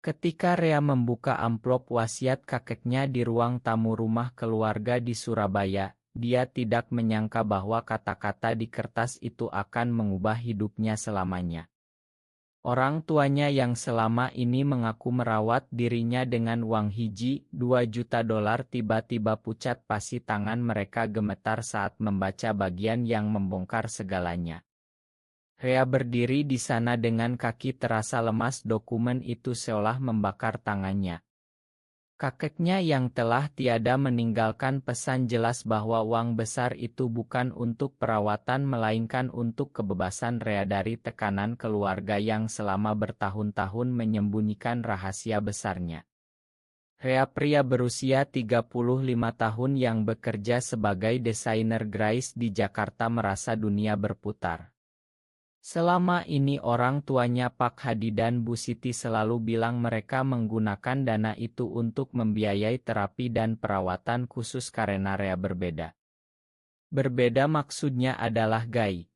Ketika Rea membuka amplop wasiat kakeknya di ruang tamu rumah keluarga di Surabaya, dia tidak menyangka bahwa kata-kata di kertas itu akan mengubah hidupnya selamanya. Orang tuanya yang selama ini mengaku merawat dirinya dengan uang hiji, 2 juta dolar tiba-tiba pucat pasi tangan mereka gemetar saat membaca bagian yang membongkar segalanya. Rea berdiri di sana dengan kaki terasa lemas, dokumen itu seolah membakar tangannya. Kakeknya yang telah tiada meninggalkan pesan jelas bahwa uang besar itu bukan untuk perawatan melainkan untuk kebebasan Rea dari tekanan keluarga yang selama bertahun-tahun menyembunyikan rahasia besarnya. Rea, pria berusia 35 tahun yang bekerja sebagai desainer grafis di Jakarta, merasa dunia berputar. Selama ini orang tuanya Pak Hadi dan Bu Siti selalu bilang mereka menggunakan dana itu untuk membiayai terapi dan perawatan khusus karena Rea berbeda. Berbeda maksudnya adalah gay.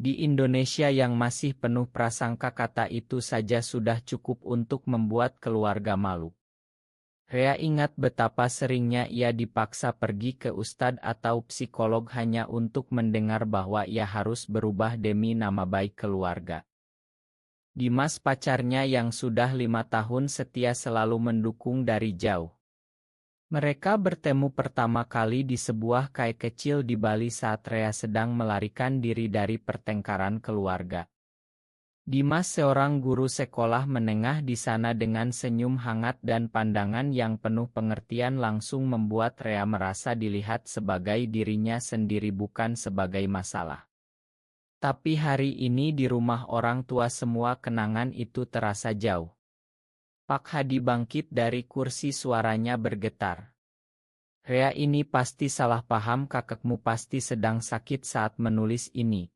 Di Indonesia yang masih penuh prasangka, kata itu saja sudah cukup untuk membuat keluarga malu. Rea ingat betapa seringnya ia dipaksa pergi ke ustadz atau psikolog hanya untuk mendengar bahwa ia harus berubah demi nama baik keluarga. Dimas, pacarnya yang sudah 5 tahun setia, selalu mendukung dari jauh. Mereka bertemu pertama kali di sebuah kai kecil di Bali saat Rea sedang melarikan diri dari pertengkaran keluarga. Dimas, seorang guru sekolah menengah di sana, dengan senyum hangat dan pandangan yang penuh pengertian langsung membuat Rea merasa dilihat sebagai dirinya sendiri, bukan sebagai masalah. Tapi hari ini di rumah orang tua semua kenangan itu terasa jauh. Pak Hadi bangkit dari kursi, suaranya bergetar. Rea, ini pasti salah paham, kakekmu pasti sedang sakit saat menulis ini.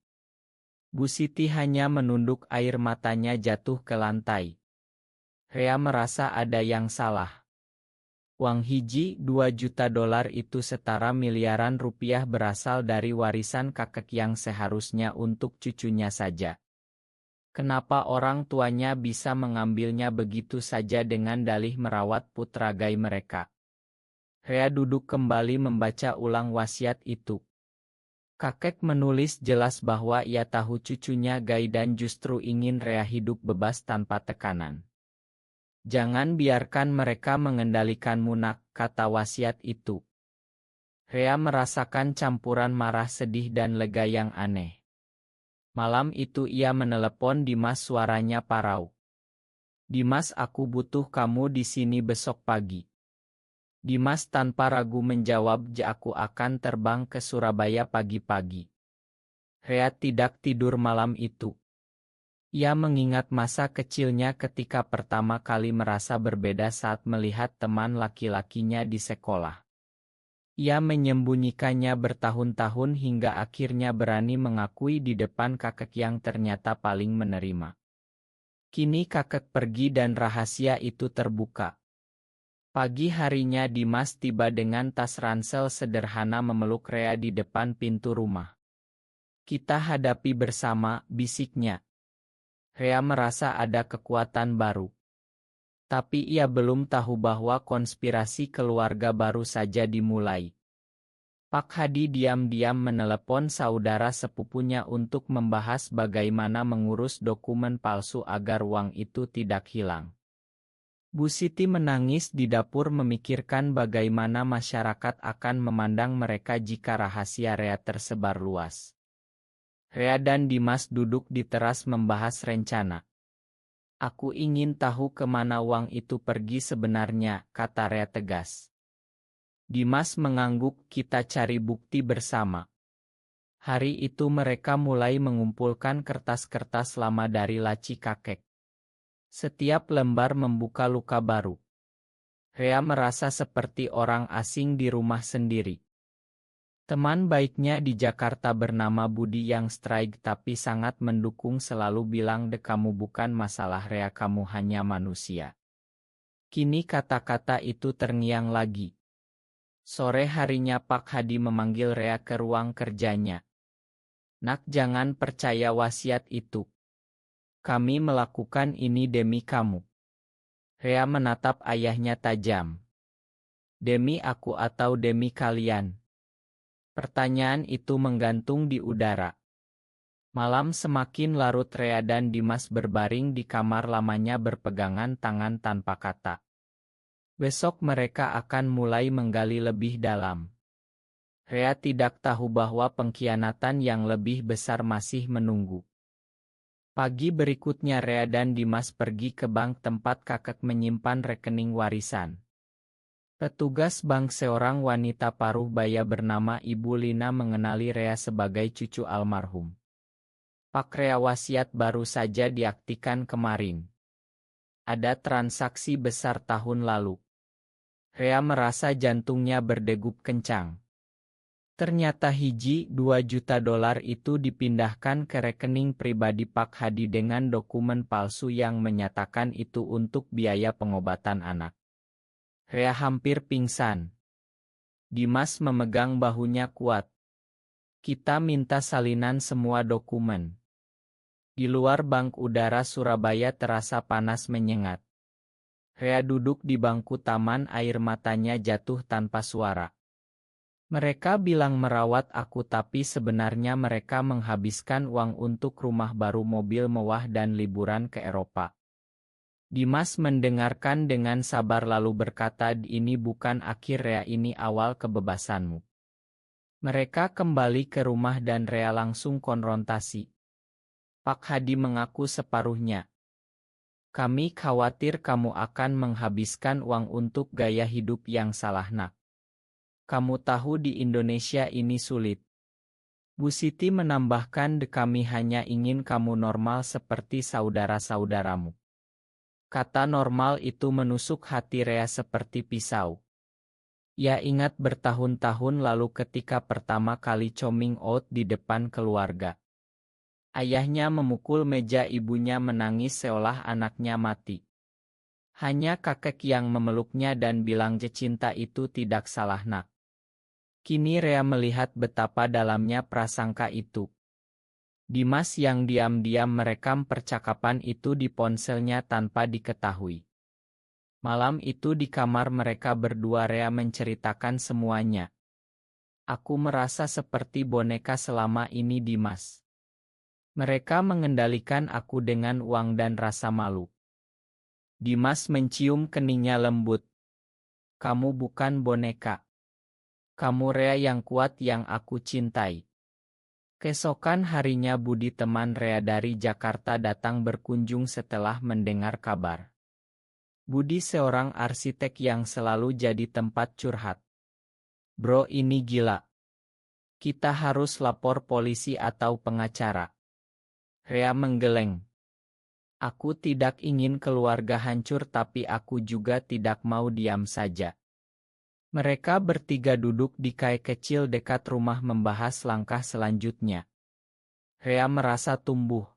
Bu Siti hanya menunduk, air matanya jatuh ke lantai. Rea merasa ada yang salah. Uang hiji 2 juta dolar itu setara miliaran rupiah berasal dari warisan kakek yang seharusnya untuk cucunya saja. Kenapa orang tuanya bisa mengambilnya begitu saja dengan dalih merawat putra gay mereka? Rea duduk kembali membaca ulang wasiat itu. Kakek menulis jelas bahwa ia tahu cucunya gay dan justru ingin Rea hidup bebas tanpa tekanan. Jangan biarkan mereka mengendalikanmu, nak, kata wasiat itu. Rea merasakan campuran marah, sedih dan lega yang aneh. Malam itu ia menelepon Dimas, suaranya parau. Dimas, aku butuh kamu di sini besok pagi. Dimas tanpa ragu menjawab, aku akan terbang ke Surabaya pagi-pagi. Rea tidak tidur malam itu. Ia mengingat masa kecilnya ketika pertama kali merasa berbeda saat melihat teman laki-lakinya di sekolah. Ia menyembunyikannya bertahun-tahun hingga akhirnya berani mengakui di depan kakek yang ternyata paling menerima. Kini kakek pergi dan rahasia itu terbuka. Pagi harinya Dimas tiba dengan tas ransel sederhana memeluk Rea di depan pintu rumah. Kita hadapi bersama, bisiknya. Rea merasa ada kekuatan baru. Tapi ia belum tahu bahwa konspirasi keluarga baru saja dimulai. Pak Hadi diam-diam menelepon saudara sepupunya untuk membahas bagaimana mengurus dokumen palsu agar uang itu tidak hilang. Bu Siti menangis di dapur memikirkan bagaimana masyarakat akan memandang mereka jika rahasia Rea tersebar luas. Rea dan Dimas duduk di teras membahas rencana. Aku ingin tahu kemana uang itu pergi sebenarnya, kata Rea tegas. Dimas mengangguk, kita cari bukti bersama. Hari itu mereka mulai mengumpulkan kertas-kertas lama dari laci kakek. Setiap lembar membuka luka baru. Rea merasa seperti orang asing di rumah sendiri. Teman baiknya di Jakarta bernama Budi yang strike tapi sangat mendukung selalu bilang, kamu bukan masalah Rea, kamu hanya manusia. Kini kata-kata itu terngiang lagi. Sore harinya Pak Hadi memanggil Rea ke ruang kerjanya. Nak, jangan percaya wasiat itu. Kami melakukan ini demi kamu. Rea menatap ayahnya tajam. Demi aku atau demi kalian? Pertanyaan itu menggantung di udara. Malam semakin larut. Rea dan Dimas berbaring di kamar lamanya berpegangan tangan tanpa kata. Besok mereka akan mulai menggali lebih dalam. Rea tidak tahu bahwa pengkhianatan yang lebih besar masih menunggu. Pagi berikutnya Rea dan Dimas pergi ke bank tempat kakek menyimpan rekening warisan. Petugas bank, seorang wanita paruh baya bernama Ibu Lina, mengenali Rea sebagai cucu almarhum Pak Rea. Wasiat baru saja diaktifkan kemarin. Ada transaksi besar tahun lalu. Rea merasa jantungnya berdegup kencang. Ternyata hiji 2 juta dolar itu dipindahkan ke rekening pribadi Pak Hadi dengan dokumen palsu yang menyatakan itu untuk biaya pengobatan anak. Rea hampir pingsan. Dimas memegang bahunya kuat. Kita minta salinan semua dokumen. Di luar bank udara Surabaya terasa panas menyengat. Rea duduk di bangku taman, air matanya jatuh tanpa suara. Mereka bilang merawat aku, tapi sebenarnya mereka menghabiskan uang untuk rumah baru, mobil mewah, dan liburan ke Eropa. Dimas mendengarkan dengan sabar lalu berkata, ini bukan akhir Rea, ini awal kebebasanmu. Mereka kembali ke rumah dan Rea langsung konfrontasi. Pak Hadi mengaku separuhnya. Kami khawatir kamu akan menghabiskan uang untuk gaya hidup yang salah, nak. Kamu tahu di Indonesia ini sulit. Bu Siti menambahkan, kami hanya ingin kamu normal seperti saudara-saudaramu. Kata normal itu menusuk hati Rea seperti pisau. Ia ingat bertahun-tahun lalu ketika pertama kali coming out di depan keluarga. Ayahnya memukul meja, ibunya menangis seolah anaknya mati. Hanya kakek yang memeluknya dan bilang, cinta itu tidak salah, nak. Kini Rea melihat betapa dalamnya prasangka itu. Dimas yang diam-diam merekam percakapan itu di ponselnya tanpa diketahui. Malam itu di kamar mereka berdua Rea menceritakan semuanya. Aku merasa seperti boneka selama ini, Dimas. Mereka mengendalikan aku dengan uang dan rasa malu. Dimas mencium keningnya lembut. Kamu bukan boneka. Kamu Rea yang kuat yang aku cintai. Keesokan harinya Budi, teman Rea dari Jakarta, datang berkunjung setelah mendengar kabar. Budi seorang arsitek yang selalu jadi tempat curhat. Bro, ini gila. Kita harus lapor polisi atau pengacara. Rea menggeleng. Aku tidak ingin keluarga hancur, tapi aku juga tidak mau diam saja. Mereka bertiga duduk di kai kecil dekat rumah membahas langkah selanjutnya. Rea merasa tumbuh.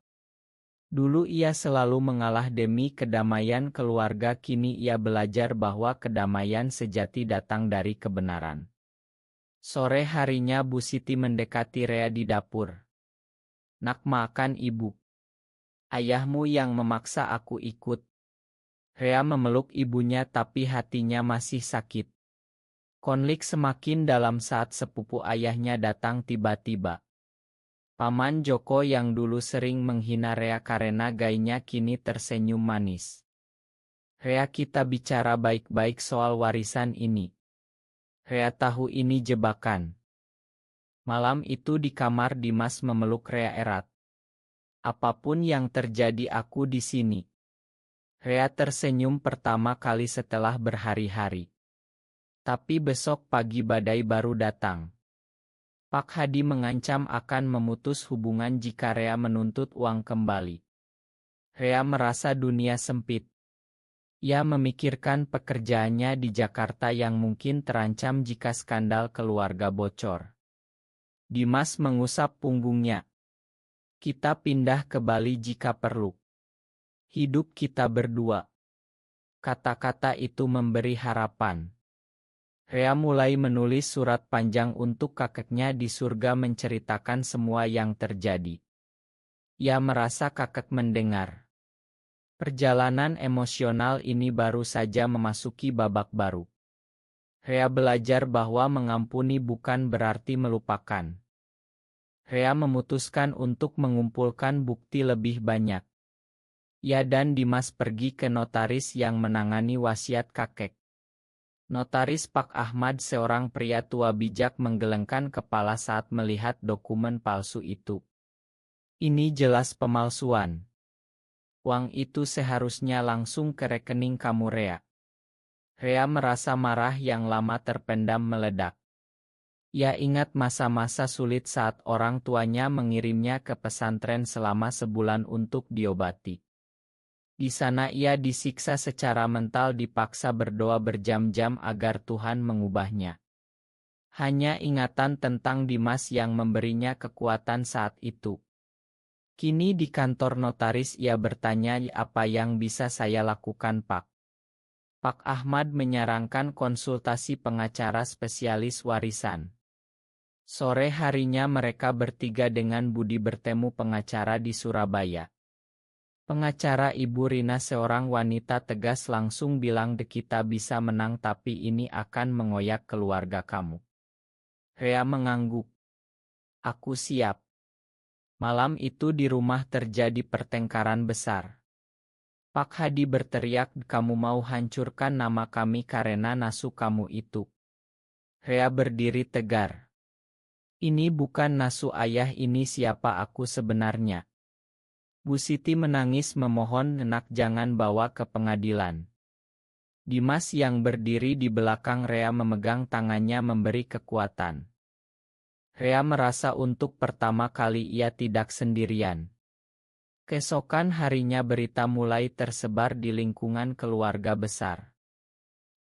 Dulu ia selalu mengalah demi kedamaian keluarga, kini ia belajar bahwa kedamaian sejati datang dari kebenaran. Sore harinya Bu Siti mendekati Rea di dapur. Nak, makan ibu. Ayahmu yang memaksa aku ikut. Rea memeluk ibunya tapi hatinya masih sakit. Konflik semakin dalam saat sepupu ayahnya datang tiba-tiba. Paman Joko yang dulu sering menghina Rea karena gayanya kini tersenyum manis. Rea, kita bicara baik-baik soal warisan ini. Rea tahu ini jebakan. Malam itu di kamar Dimas memeluk Rea erat. Apapun yang terjadi, aku di sini. Rea tersenyum pertama kali setelah berhari-hari. Tapi besok pagi badai baru datang. Pak Hadi mengancam akan memutus hubungan jika Rea menuntut uang kembali. Rea merasa dunia sempit. Ia memikirkan pekerjaannya di Jakarta yang mungkin terancam jika skandal keluarga bocor. Dimas mengusap punggungnya. Kita pindah ke Bali jika perlu. Hidup kita berdua. Kata-kata itu memberi harapan. Rea mulai menulis surat panjang untuk kakeknya di surga menceritakan semua yang terjadi. Ia merasa kakek mendengar. Perjalanan emosional ini baru saja memasuki babak baru. Rea belajar bahwa mengampuni bukan berarti melupakan. Rea memutuskan untuk mengumpulkan bukti lebih banyak. Ia dan Dimas pergi ke notaris yang menangani wasiat kakek. Notaris Pak Ahmad, seorang pria tua bijak, menggelengkan kepala saat melihat dokumen palsu itu. Ini jelas pemalsuan. Uang itu seharusnya langsung ke rekening kamu, Rea. Rea merasa marah yang lama terpendam meledak. Ia ingat masa-masa sulit saat orang tuanya mengirimnya ke pesantren selama sebulan untuk diobati. Di sana ia disiksa secara mental, dipaksa berdoa berjam-jam agar Tuhan mengubahnya. Hanya ingatan tentang Dimas yang memberinya kekuatan saat itu. Kini di kantor notaris ia bertanya, apa yang bisa saya lakukan, Pak? Pak Ahmad menyarankan konsultasi pengacara spesialis warisan. Sore harinya mereka bertiga dengan Budi bertemu pengacara di Surabaya. Pengacara Ibu Rina, seorang wanita tegas, langsung bilang, kita bisa menang tapi ini akan mengoyak keluarga kamu. Rea mengangguk. Aku siap. Malam itu di rumah terjadi pertengkaran besar. Pak Hadi berteriak, kamu mau hancurkan nama kami karena nasu kamu itu. Rea berdiri tegar. Ini bukan nasu ayah, ini siapa aku sebenarnya. Bu Siti menangis memohon, nak jangan bawa ke pengadilan. Dimas yang berdiri di belakang Rea memegang tangannya memberi kekuatan. Rea merasa untuk pertama kali ia tidak sendirian. Keesokan harinya berita mulai tersebar di lingkungan keluarga besar.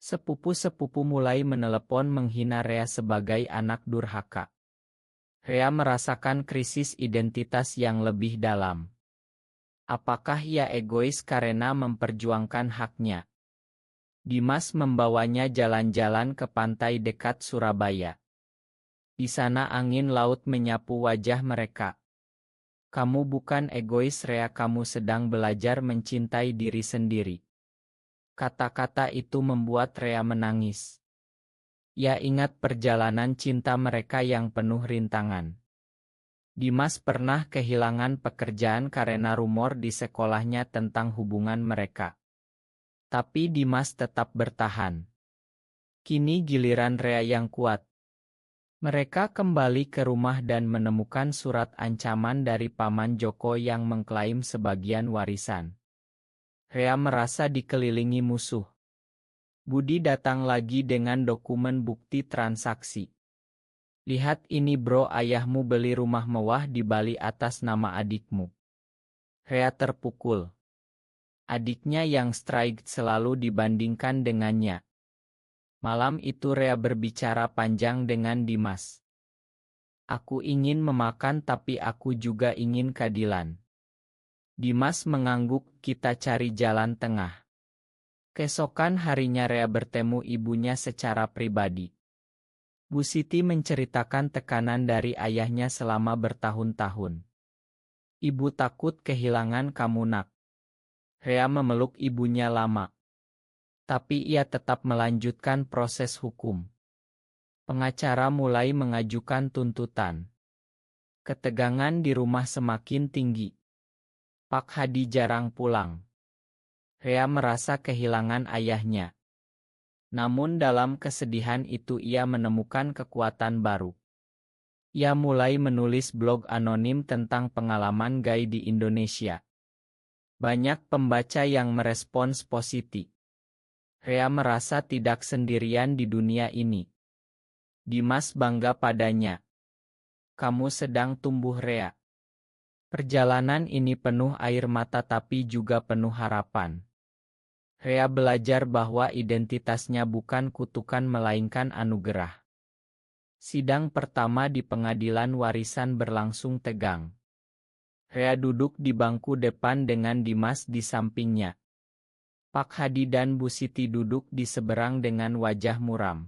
Sepupu-sepupu mulai menelepon menghina Rea sebagai anak durhaka. Rea merasakan krisis identitas yang lebih dalam. Apakah ia egois karena memperjuangkan haknya? Dimas membawanya jalan-jalan ke pantai dekat Surabaya. Di sana angin laut menyapu wajah mereka. Kamu bukan egois, Rea, kamu sedang belajar mencintai diri sendiri. Kata-kata itu membuat Rea menangis. Ia ingat perjalanan cinta mereka yang penuh rintangan. Dimas pernah kehilangan pekerjaan karena rumor di sekolahnya tentang hubungan mereka. Tapi Dimas tetap bertahan. Kini giliran Rea yang kuat. Mereka kembali ke rumah dan menemukan surat ancaman dari Paman Joko yang mengklaim sebagian warisan. Rea merasa dikelilingi musuh. Budi datang lagi dengan dokumen bukti transaksi. Lihat ini bro, ayahmu beli rumah mewah di Bali atas nama adikmu. Rea terpukul. Adiknya yang strike selalu dibandingkan dengannya. Malam itu Rea berbicara panjang dengan Dimas. Aku ingin memakan tapi aku juga ingin keadilan. Dimas mengangguk, kita cari jalan tengah. Keesokan harinya Rea bertemu ibunya secara pribadi. Bu Siti menceritakan tekanan dari ayahnya selama bertahun-tahun. Ibu takut kehilangan kamu, nak. Rea memeluk ibunya lama. Tapi ia tetap melanjutkan proses hukum. Pengacara mulai mengajukan tuntutan. Ketegangan di rumah semakin tinggi. Pak Hadi jarang pulang. Rea merasa kehilangan ayahnya. Namun dalam kesedihan itu ia menemukan kekuatan baru. Ia mulai menulis blog anonim tentang pengalaman gay di Indonesia. Banyak pembaca yang merespons positif. Rea merasa tidak sendirian di dunia ini. Dimas bangga padanya. Kamu sedang tumbuh, Rea. Perjalanan ini penuh air mata tapi juga penuh harapan. Rea belajar bahwa identitasnya bukan kutukan melainkan anugerah. Sidang pertama di pengadilan warisan berlangsung tegang. Rea duduk di bangku depan dengan Dimas di sampingnya. Pak Hadi dan Bu Siti duduk di seberang dengan wajah muram.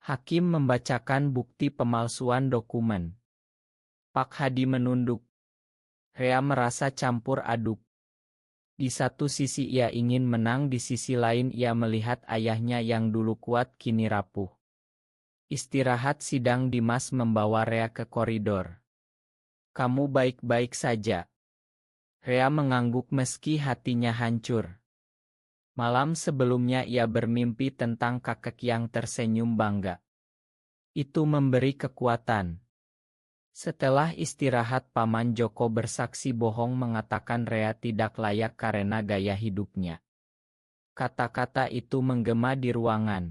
Hakim membacakan bukti pemalsuan dokumen. Pak Hadi menunduk. Rea merasa campur aduk. Di satu sisi ia ingin menang, di sisi lain ia melihat ayahnya yang dulu kuat kini rapuh. Istirahat sidang, Dimas membawa Rea ke koridor. "Kamu baik-baik saja?" Rea mengangguk meski hatinya hancur. Malam sebelumnya ia bermimpi tentang kakek yang tersenyum bangga. Itu memberi kekuatan. Setelah istirahat, Paman Joko bersaksi bohong mengatakan Rea tidak layak karena gaya hidupnya. Kata-kata itu menggema di ruangan.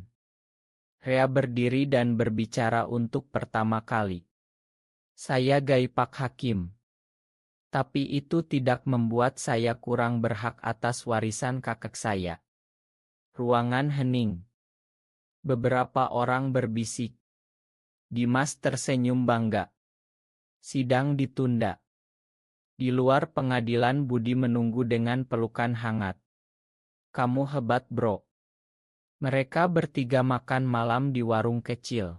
Rea berdiri dan berbicara untuk pertama kali. "Saya Gai Pak Hakim. Tapi itu tidak membuat saya kurang berhak atas warisan kakek saya." Ruangan hening. Beberapa orang berbisik. Dimas tersenyum bangga. Sidang ditunda. Di luar pengadilan, Budi menunggu dengan pelukan hangat. "Kamu hebat, bro." Mereka bertiga makan malam di warung kecil.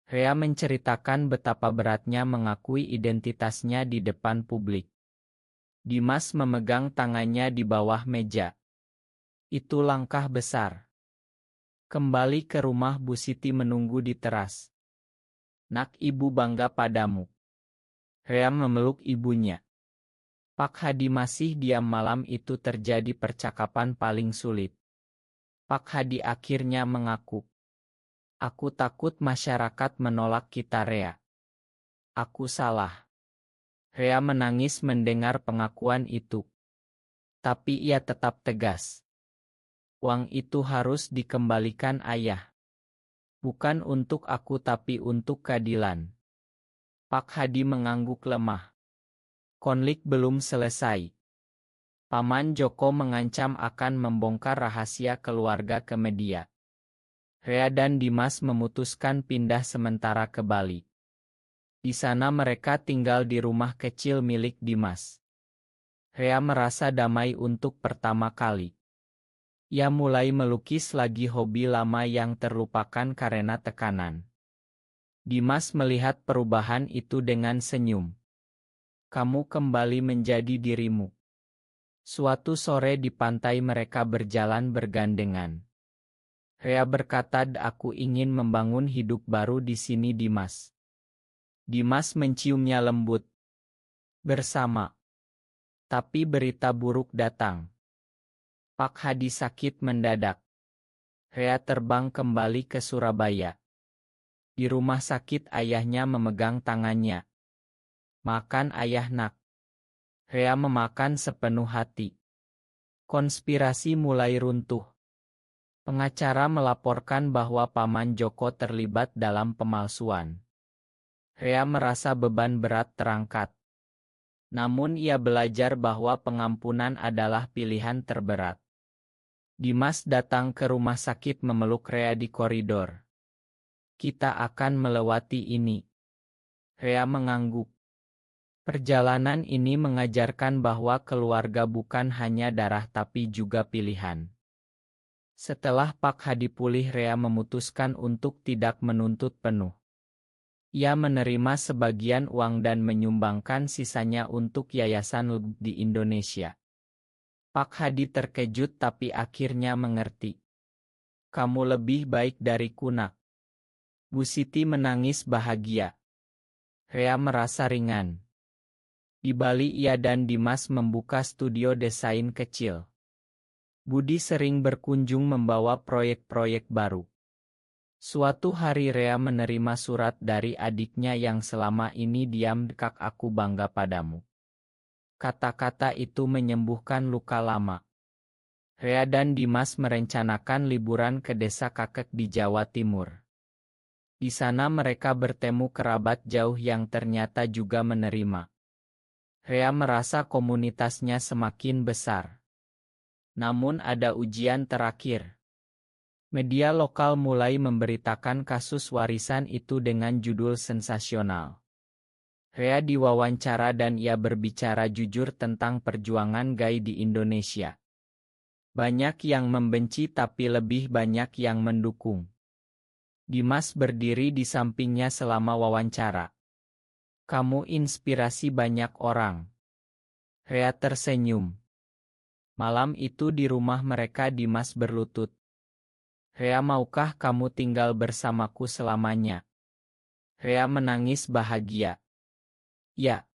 Rea menceritakan betapa beratnya mengakui identitasnya di depan publik. Dimas memegang tangannya di bawah meja. "Itu langkah besar." Kembali ke rumah, Bu Siti menunggu di teras. "Nak, ibu bangga padamu." Rea memeluk ibunya. Pak Hadi masih diam. Malam itu terjadi percakapan paling sulit. Pak Hadi akhirnya mengaku. "Aku takut masyarakat menolak kita, Rea. Aku salah." Rea menangis mendengar pengakuan itu. Tapi ia tetap tegas. "Uang itu harus dikembalikan, Ayah. Bukan untuk aku tapi untuk keadilan." Pak Hadi mengangguk lemah. Konflik belum selesai. Paman Joko mengancam akan membongkar rahasia keluarga ke media. Rea dan Dimas memutuskan pindah sementara ke Bali. Di sana mereka tinggal di rumah kecil milik Dimas. Rea merasa damai untuk pertama kali. Ia mulai melukis lagi, hobi lama yang terlupakan karena tekanan. Dimas melihat perubahan itu dengan senyum. "Kamu kembali menjadi dirimu." Suatu sore di pantai mereka berjalan bergandengan. Rea berkata, "Aku ingin membangun hidup baru di sini, Dimas." Dimas menciumnya lembut. "Bersama." Tapi berita buruk datang. Pak Hadi sakit mendadak. Rea terbang kembali ke Surabaya. Di rumah sakit ayahnya memegang tangannya. "Makan, Ayah, nak." Rea memakan sepenuh hati. Konspirasi mulai runtuh. Pengacara melaporkan bahwa Paman Joko terlibat dalam pemalsuan. Rea merasa beban berat terangkat. Namun ia belajar bahwa pengampunan adalah pilihan terberat. Dimas datang ke rumah sakit memeluk Rea di koridor. "Kita akan melewati ini." Rea mengangguk. Perjalanan ini mengajarkan bahwa keluarga bukan hanya darah tapi juga pilihan. Setelah Pak Hadi pulih, Rea memutuskan untuk tidak menuntut penuh. Ia menerima sebagian uang dan menyumbangkan sisanya untuk yayasan di Indonesia. Pak Hadi terkejut tapi akhirnya mengerti. "Kamu lebih baik dariku, nak." Bu Siti menangis bahagia. Rea merasa ringan. Di Bali ia dan Dimas membuka studio desain kecil. Budi sering berkunjung membawa proyek-proyek baru. Suatu hari Rea menerima surat dari adiknya yang selama ini diam. "Kak, aku bangga padamu." Kata-kata itu menyembuhkan luka lama. Rea dan Dimas merencanakan liburan ke desa kakek di Jawa Timur. Di sana mereka bertemu kerabat jauh yang ternyata juga menerima. Rea merasa komunitasnya semakin besar. Namun ada ujian terakhir. Media lokal mulai memberitakan kasus warisan itu dengan judul sensasional. Rea diwawancara dan ia berbicara jujur tentang perjuangan Gai di Indonesia. Banyak yang membenci tapi lebih banyak yang mendukung. Dimas berdiri di sampingnya selama wawancara. "Kamu inspirasi banyak orang." Rea tersenyum. Malam itu di rumah mereka Dimas berlutut. Rea, maukah kamu tinggal bersamaku selamanya? Rea menangis bahagia. Ya.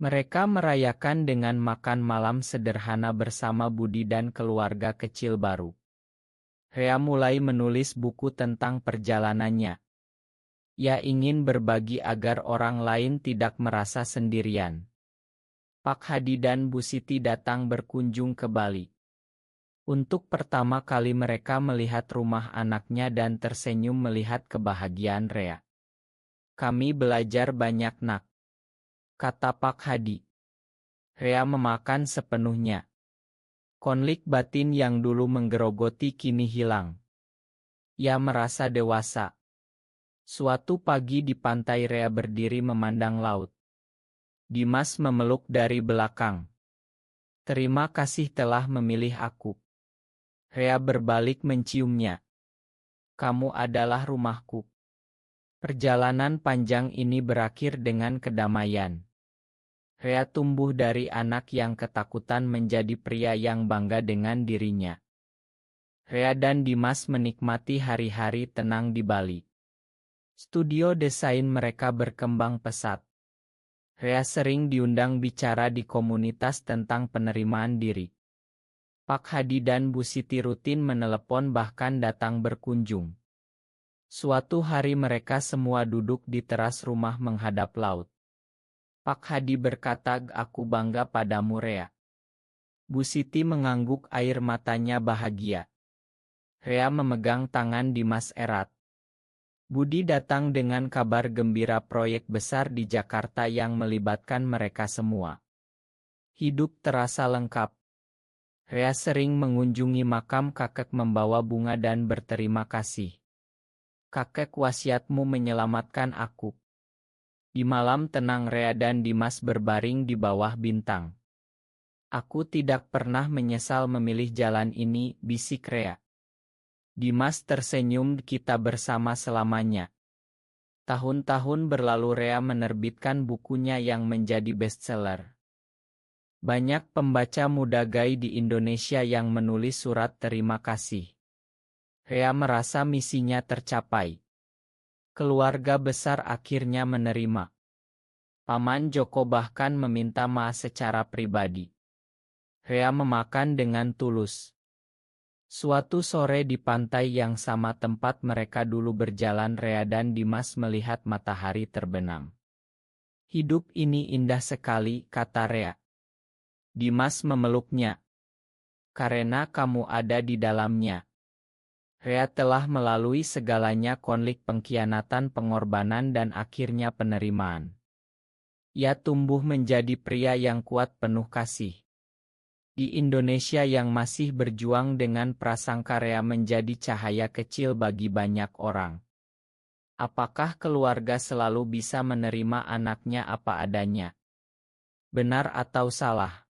Mereka merayakan dengan makan malam sederhana bersama Budi dan keluarga kecil baru. Rea mulai menulis buku tentang perjalanannya. Ia ingin berbagi agar orang lain tidak merasa sendirian. Pak Hadi dan Bu Siti datang berkunjung ke Bali. Untuk pertama kali mereka melihat rumah anaknya dan tersenyum melihat kebahagiaan Rea. Kami belajar banyak, nak, kata Pak Hadi. Rea memakan sepenuhnya. Konflik batin yang dulu menggerogoti kini hilang. Ia merasa dewasa. Suatu pagi di pantai Rea berdiri memandang laut. Dimas memeluk dari belakang. Terima kasih telah memilih aku. Rea berbalik menciumnya. Kamu adalah rumahku. Perjalanan panjang ini berakhir dengan kedamaian. Rea tumbuh dari anak yang ketakutan menjadi pria yang bangga dengan dirinya. Rea dan Dimas menikmati hari-hari tenang di Bali. Studio desain mereka berkembang pesat. Rea sering diundang bicara di komunitas tentang penerimaan diri. Pak Hadi dan Bu Siti rutin menelepon bahkan datang berkunjung. Suatu hari mereka semua duduk di teras rumah menghadap laut. Pak Hadi berkata, aku bangga padamu, Rea. Bu Siti mengangguk, air matanya bahagia. Rea memegang tangan Dimas erat. Budi datang dengan kabar gembira proyek besar di Jakarta yang melibatkan mereka semua. Hidup terasa lengkap. Rea sering mengunjungi makam kakek membawa bunga dan berterima kasih. Kakek, wasiatmu menyelamatkan aku. Di malam tenang Rea dan Dimas berbaring di bawah bintang. Aku tidak pernah menyesal memilih jalan ini, bisik Rea. Dimas tersenyum, kita bersama selamanya. Tahun-tahun berlalu Rea menerbitkan bukunya yang menjadi bestseller. Banyak pembaca muda gay di Indonesia yang menulis surat terima kasih. Rea merasa misinya tercapai. Keluarga besar akhirnya menerima. Paman Joko bahkan meminta maaf secara pribadi. Rea memakan dengan tulus. Suatu sore di pantai yang sama tempat mereka dulu berjalan, Rea dan Dimas melihat matahari terbenam. Hidup ini indah sekali, kata Rea. Dimas memeluknya. Karena kamu ada di dalamnya. Rea telah melalui segalanya, konflik, pengkhianatan, pengorbanan dan akhirnya penerimaan. Ia tumbuh menjadi pria yang kuat penuh kasih. Di Indonesia yang masih berjuang dengan prasangka, Rea menjadi cahaya kecil bagi banyak orang. Apakah keluarga selalu bisa menerima anaknya apa adanya? Benar atau salah?